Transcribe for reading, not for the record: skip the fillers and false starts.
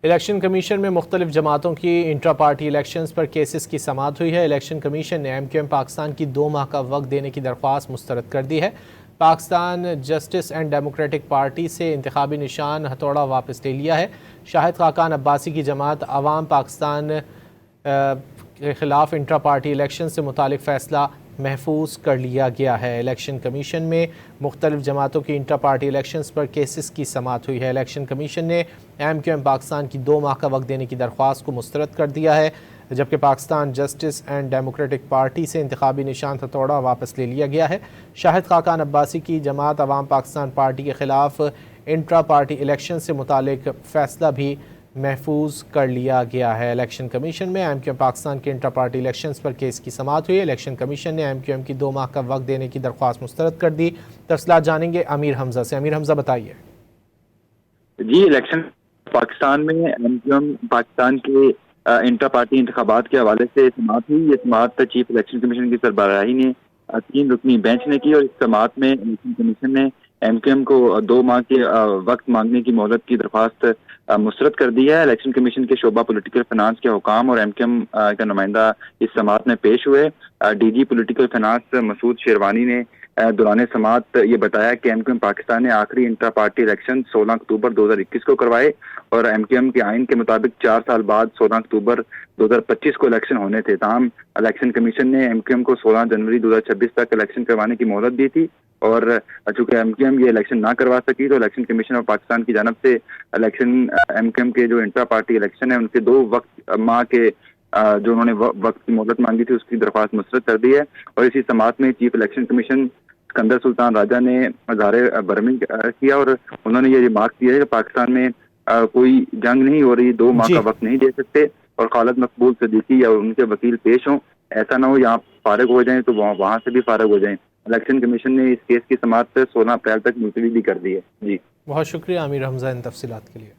Election commission میں مختلف جماعتوں کی انٹرا پارٹی الیکشنز پر کیسز کی سماعت ہوئی ہے۔ الیکشن کمیشن نے ایم کیو ایم پاکستان کی 2 ماہ کا وقت دینے کی درخواست مسترد کر دی ہے۔ Pakistan justice and democratic party سے انتخابی نشان ہتھوڑا واپس لے لیا ہے۔ شاہد خاقان عباسی کی جماعت عوام پاکستان کے خلاف انٹرا پارٹی الیکشن سے متعلق فیصلہ محفوظ کر لیا گیا ہے۔ الیکشن کمیشن میں مختلف جماعتوں کی انٹرا پارٹی الیکشنز پر کیسز کی سماعت ہوئی ہے۔ الیکشن کمیشن نے ایم کیو ایم پاکستان کی 2 ماہ کا وقت دینے کی درخواست کو مسترد کر دیا ہے، جبکہ Pakistan justice and democratic party سے انتخابی نشان ہتھوڑا واپس لے لیا گیا ہے۔ شاہد خاقان عباسی کی جماعت عوام پاکستان پارٹی کے خلاف انٹرا پارٹی الیکشن سے متعلق فیصلہ بھی محفوظ کر لیا گیا ہے۔ الیکشن کمیشن میں ایم کیو ایم پاکستان کے انٹرا پارٹی الیکشنز پر کیس کی سماعت ہوئی ہے۔ الیکشن کمیشن نے ایم کیو ایم کی 2 ماہ کا وقت دینے کی درخواست مسترد کر دی۔ تفصیلات جانیں گے امیر حمزہ سے۔ امیر حمزہ بتائیے۔ جی، الیکشن پاکستان میں ایم کیو ایم پاکستان کے انٹرا پارٹی انتخابات کے حوالے سے سماعت ہوئی۔ یہ سماعت چیف الیکشن کمیشن کی سربراہی نے 3 رکنی بینچ نے کی، اور اس سماعت میں الیکشن کمیشن نے ایم کیو ایم کو 2 ماہ کے وقت مانگنے کی مہلت کی درخواست مسترد کر دی ہے۔ الیکشن کمیشن کے شعبہ پولیٹیکل فائنانس کے حکام اور ایم کیو ایم کا نمائندہ اس سماعت میں پیش ہوئے۔ ڈی جی پولیٹیکل فائنانس مسعود شیروانی نے دوران سماعت یہ بتایا کہ ایم کیو ایم پاکستان نے آخری انٹرا پارٹی الیکشن 16 اکتوبر 2021 کو کروائے، اور ایم کیو ایم کے آئین کے مطابق 4 سال بعد 16 اکتوبر 2025 کو الیکشن ہونے تھے۔ تاہم الیکشن کمیشن نے ایم کیو ایم کو 16 جنوری 2026 تک الیکشن کروانے کی مہلت دی تھی، اور چونکہ ایم کیو ایم یہ الیکشن نہ کروا سکی تو الیکشن کمیشن آف پاکستان کی جانب سے الیکشن ایم کیو ایم کے جو انٹرا پارٹی الیکشن ہے ان کے 2 ماہ کے جو انہوں نے وقت کی مہلت مانگی تھی اس کی درخواست مسترد کر دی ہے۔ اور اسی سماعت میں چیف الیکشن کمیشن اسکندر سلطان راجہ نے اظہار برہمی کیا، اور انہوں نے یہ ریمارک کیا ہے کہ پاکستان میں کوئی جنگ نہیں ہو رہی، 2 ماہ کا وقت نہیں دے سکتے، اور خالد مقبول صدیقی یا ان کے وکیل پیش ہوں، ایسا نہ ہو یہاں فارغ ہو جائیں تو وہاں سے بھی فارغ ہو جائیں۔ الیکشن کمیشن نے اس کیس کی سماعت 16 اپریل تک ملتوی بھی کر دی ہے۔ جی، بہت شکریہ امیر حمزہ ان تفصیلات کے لیے۔